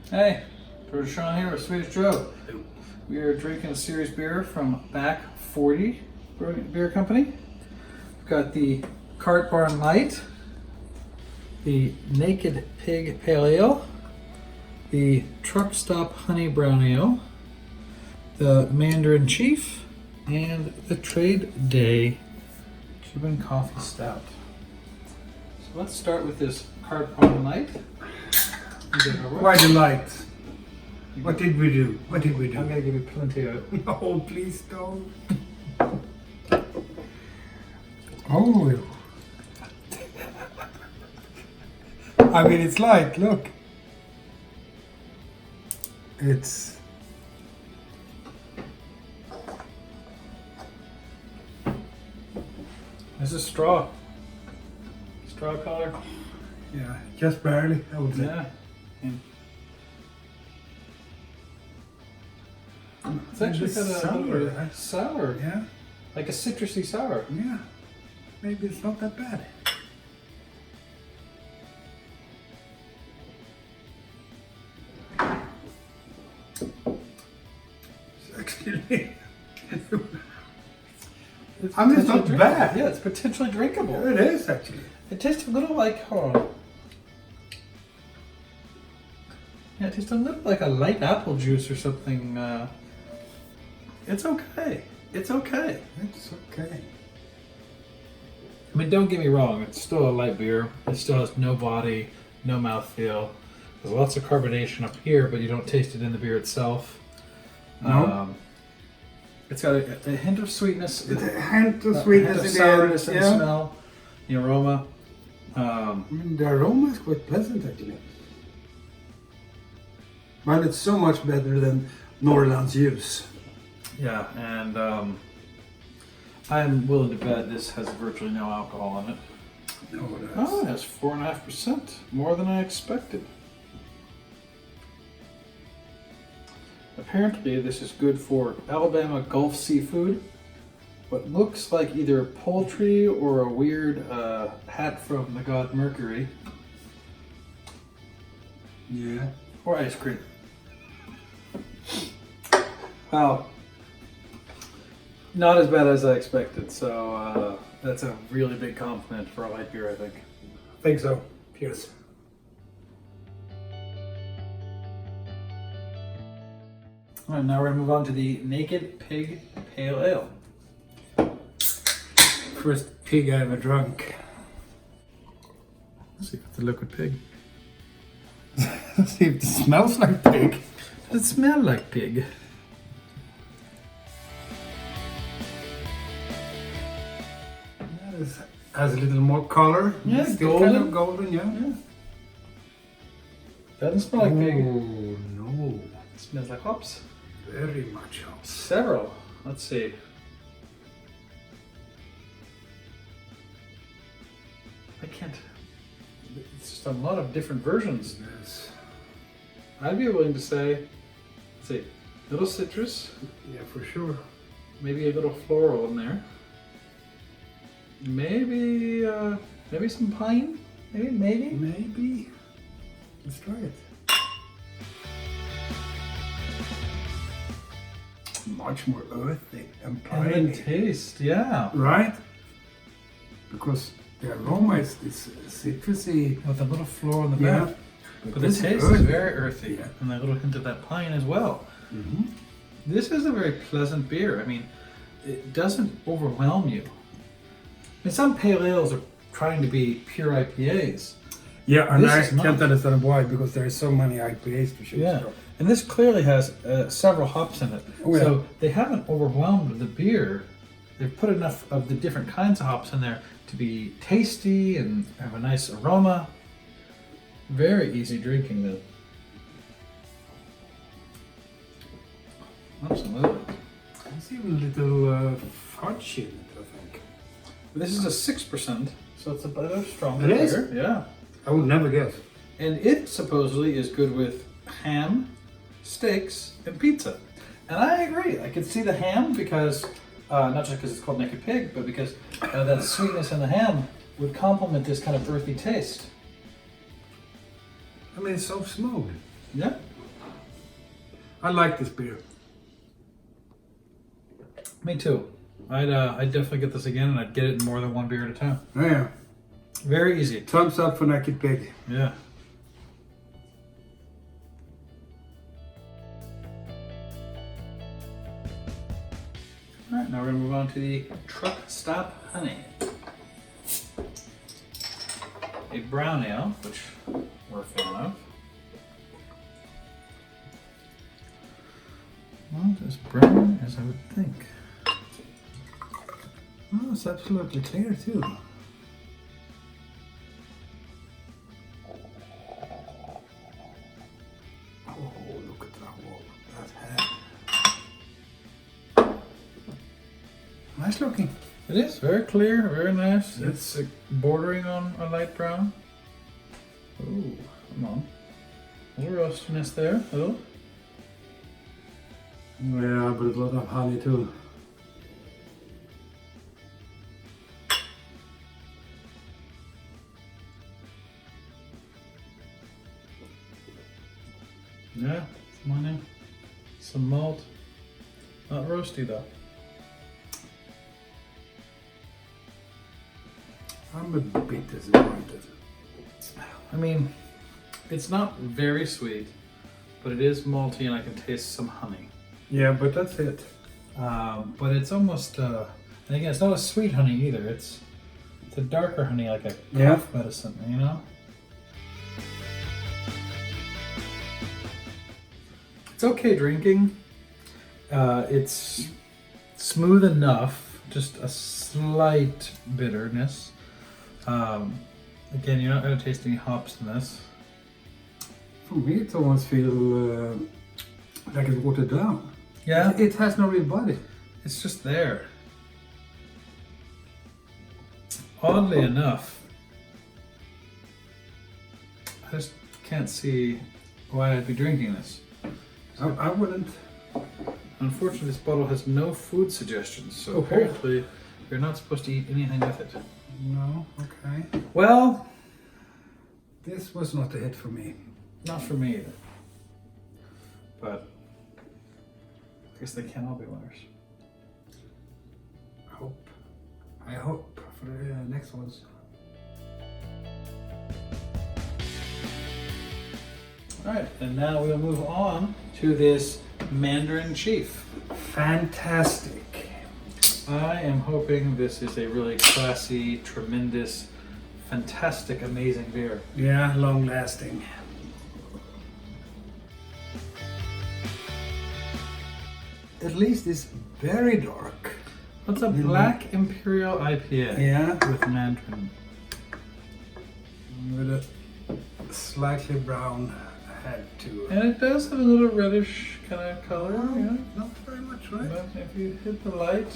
Hey, George Sean here with Swedish Joe. We are drinking a series beer from Back 40 Beer Company. We've got the Cart Barn Light, the Naked Pig Pale Ale, the Truck Stop Honey Brown Ale, the Mandarin Chief, and the Trade Day Cuban Coffee Stout. So let's start with this Cart Barn Light. Why the light? What did we do? What did we do? I'm gonna give you plenty of it. No, please don't. Oh. I mean, it's light, look. It's... This is straw. Straw color. Yeah, just barely, I would say. Yeah. It's actually got a sour. little bit sour. Yeah, Like a citrusy sour. yeah. Maybe it's not that bad. It's actually... I mean, it's not potentially bad. Yeah, it's potentially drinkable. It is, actually. It tastes a little like, hold on. Yeah, it tastes a little like a light apple juice or something. It's okay. It's okay. It's okay. I mean, don't get me wrong. It's still a light beer. It still has no body, no mouthfeel. There's lots of carbonation up here, but you don't taste it in the beer itself. No. It's got a hint of sweetness. It's a hint of A sweetness hint of in sourness the in the smell, the aroma. I mean, the aroma is quite pleasant, actually. But it's so much better than Norrlands juice. Yeah, and I'm willing to bet this has virtually no alcohol in it. No, it Oh, it has 4.5%, more than I expected. Apparently, this is good for Alabama Gulf seafood. What looks like either poultry or a weird hat from the god Mercury, Yeah. or ice cream. Wow. Not as bad as I expected, so that's a really big compliment for a light beer, I think. I think so. Cheers. All right, now we're gonna move on to the Naked Pig Pale Ale. First pig I ever drunk. Let's see if it's a liquid pig. Let's see if it smells like pig. Does it smell like pig? It has a little more color. Yeah, It's still golden. kind of golden, yeah. Yeah. Doesn't smell like pig. Oh, no. It smells like hops. Very much hops. Several. Let's see. I can't. It's just a lot of different versions. Yes. I'd be willing to say, let's see, little citrus, Yeah, for sure. maybe a little floral in there. Maybe, maybe some pine. Maybe. Maybe. Let's try it. Much more earthy and And piney. the taste, yeah. Right? Because the aroma is citrusy. With a little floral in the Yeah. back. But the this taste is earthy. very earthy, Yeah. and a little hint of that pine as well. Mm-hmm. This is a very pleasant beer. I mean, it doesn't overwhelm you. I mean, some pale ales are trying to be pure IPAs. Yeah, and This I is not. can't understand why, because there are so many IPAs to choose from. And this clearly has several hops in it. Oh, yeah. So they haven't overwhelmed the beer. They've put enough of the different kinds of hops in there to be tasty and have a nice aroma. Very easy drinking, though. Absolutely. There's even a little fudge in it, I think. This is a 6%, so it's a bit of stronger It is? beer. Yeah. I would never guess. And it supposedly is good with ham, steaks, and pizza. And I agree. I could see the ham because, not just because it's called Naked Pig, but because that sweetness in the ham would complement this kind of earthy taste. I mean, it's so smooth. Yeah. I like this beer. Me too. I'd definitely get this again, and I'd get it in more than one beer at a time. Yeah. Very easy. Thumbs up for Naked Pig. Yeah. All right, now we're gonna move on to the Truck Stop Honey. A brown ale, which we're a fan of. Not as brown as I would think. Oh, it's absolutely clear too. Oh, look at that wall. That's head. Nice looking. It is very clear, very nice. Yes. It's bordering on a light brown. Ooh, come on. A little roastiness there, a little. Yeah, but a lot of honey too. Yeah, some honey, some malt. Not roasty though. I'm a bit disappointed. I mean, it's not very sweet, but it is malty and I can taste some honey. Yeah, but that's it. But it's almost, and again, it's not a sweet honey either. It's a darker honey, like a cough medicine, you know? It's okay drinking. It's smooth enough, just a slight bitterness. Again, you're not going to taste any hops in this. For me, it almost feels like it's watered down. Yeah, It has no real body. it's just there. Oddly enough, I just can't see why I'd be drinking this. I wouldn't. Unfortunately, this bottle has no food suggestions, so Oh. apparently you're not supposed to eat anything with it. No, okay. Well, This was not a hit for me. not for me either. But I guess they can't all be winners. I hope for the next ones. All right, and now we'll move on to this Mandarin Chief. Fantastic. I am hoping this is a really classy, tremendous, fantastic, amazing beer. Yeah, long lasting. At least it's very dark. What's a Black Imperial IPA Yeah, with Mandarin? with a slightly brown head to it. And it does have a little reddish kind of color, yeah. Not very much, right? But if you hit the light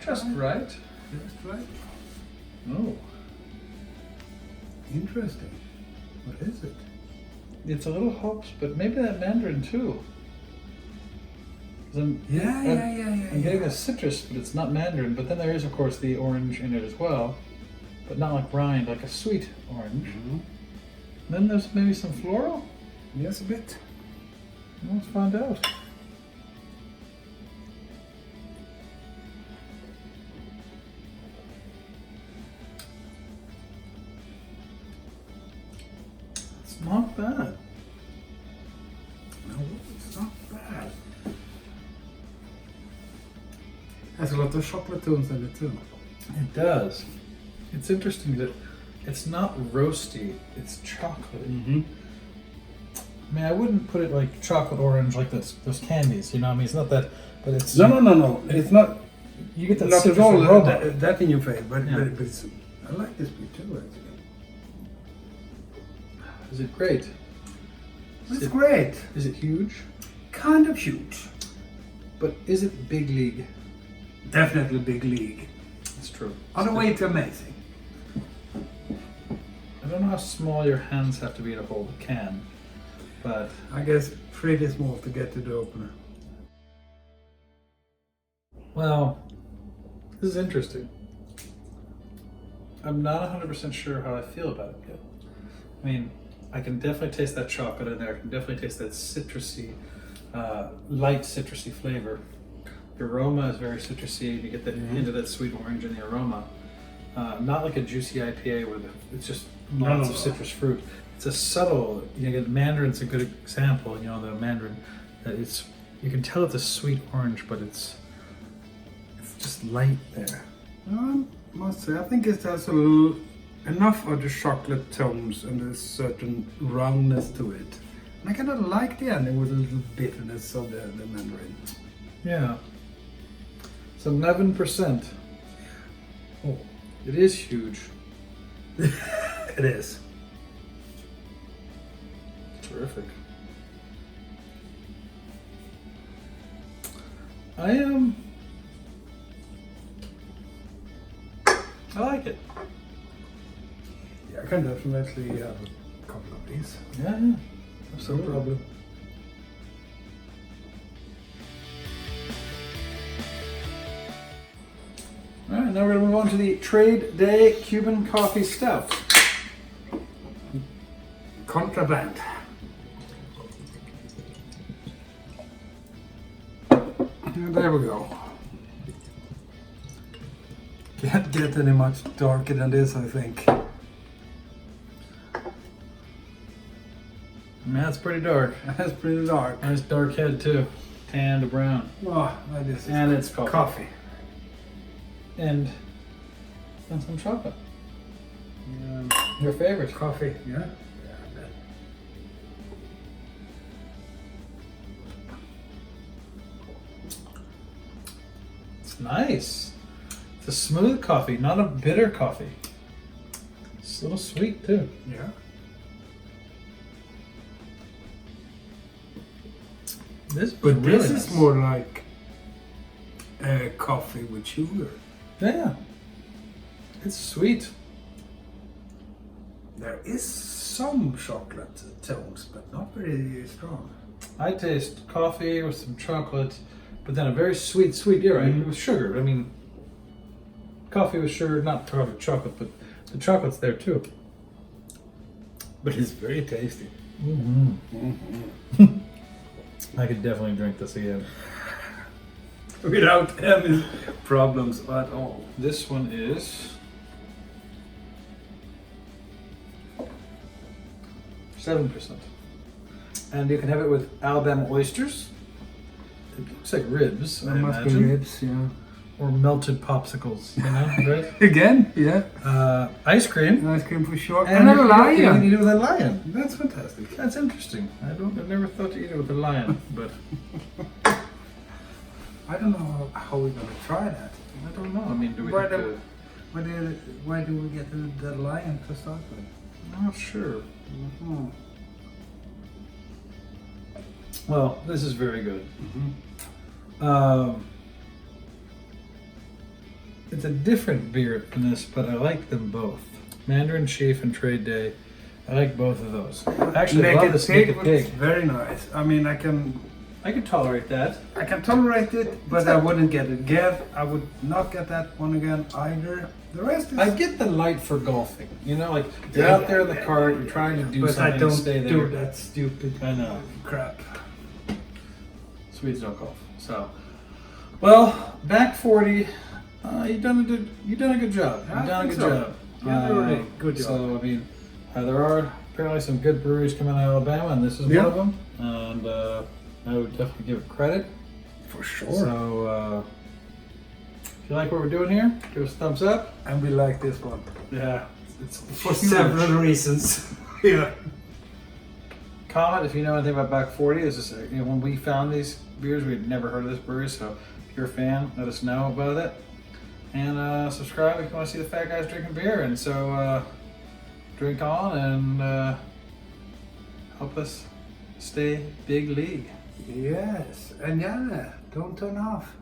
just right. Just right. Oh, Interesting. What is it? it's a little hops, but maybe that Mandarin too. 'Cause I'm getting a citrus, but it's not Mandarin. But then there is, of course, the orange in it as well, but not like rind, like a sweet orange. Then there's maybe some floral. Yes, a bit. Let's find out. It's not bad. No, it's not bad. Has a lot of chocolate tones in it too. It does. It's interesting that it's not roasty, it's chocolate. I mean, I wouldn't put it like chocolate orange like those candies, you know what I mean? It's not that, but it's... No. It's not. You get that Not at citrus all aroma. that in your face, but, Yeah. but it's, I like this beer too, actually. Is it great? It's great. Is it huge? Kind of huge. But is it big league? Definitely big league. That's true. On the way to amazing. I don't know how small your hands have to be to hold a can, but I guess pretty small to get to the opener. well, this is interesting. I'm not 100% sure how I feel about it yet. I mean, I can definitely taste that chocolate in there. I can definitely taste that citrusy light citrusy flavor. The aroma is very citrusy. You get the hint of that sweet orange in the aroma. Not like a juicy IPA where it's just lots of citrus fruit. It's a subtle. You get Mandarin's a good example. You know the Mandarin that it's. You can tell it's a sweet orange, but it's just light there. Must say, I think it has enough of the chocolate tones and a certain roundness to it. And I kind of like the ending with a little bitterness of the Mandarin. Yeah. It's 11%. Oh, it is huge. It is. Terrific. I like it. Yeah, I can definitely have a couple of these. Yeah, that's no problem. All right, now we're going to move on to the Trade Day Cuban Coffee Stout. Contraband. And there we go. Can't get any much darker than this, I think. Man, that's pretty dark. That's pretty dark. Nice dark head too, tan to brown. Oh, this is And it's coffee. And some chocolate. Your favorite. Coffee, yeah. It's nice. It's a smooth coffee, not a bitter coffee. It's a little sweet too. Yeah. This is more like coffee with sugar. Yeah. It's sweet. There is some chocolate tones, but not very strong. I taste coffee with some chocolate, but then a very sweet, you're right, with sugar. I mean, coffee with sugar, not coffee with chocolate, but the chocolate's there too. But it's very tasty. I could definitely drink this again. Without any problems at all. This one is 7%. And you can have it with Alabama oysters. It looks like ribs, I must be imagine. ribs, yeah. Or melted popsicles, you know, right? Again, yeah. Ice cream. Ice cream for sure. And a lion. You can eat it with a lion. That's fantastic. That's interesting. I've never thought to eat it with a lion, but I don't know how we're gonna try that. I don't know. I mean, do we Why have to... why do we get the lion to start with? I'm not sure. Well, this is very good. It's a different beer than this, but I like them both. Mandarin Chief and Trade Day. I like both of those. Actually, I love this Make It Big. Very nice. I mean, I can tolerate that. I can tolerate it, but I wouldn't get it again. I would not get that one again either. The rest is... I get the light for golfing. You know, like you're out there in the cart, you're trying to do something, I don't stay there. do that stupid I know. crap. Swedes don't golf. So, well, back 40. You've done a good job. You've done a good job. Yeah, good job. So I mean, there are apparently some good breweries coming out of Alabama, and this is one of them. And I would definitely give it credit. For sure. So if you like what we're doing here, give us a thumbs up. And we like this one. Yeah, it's For several reasons. Yeah. Comment if you know anything about Back 40. This is when we found these beers, we had never heard of this brewery. So if you're a fan, let us know about it. And subscribe if you want to see the fat guys drinking beer. And so drink on and help us stay big league. Yes. And yeah, don't turn off.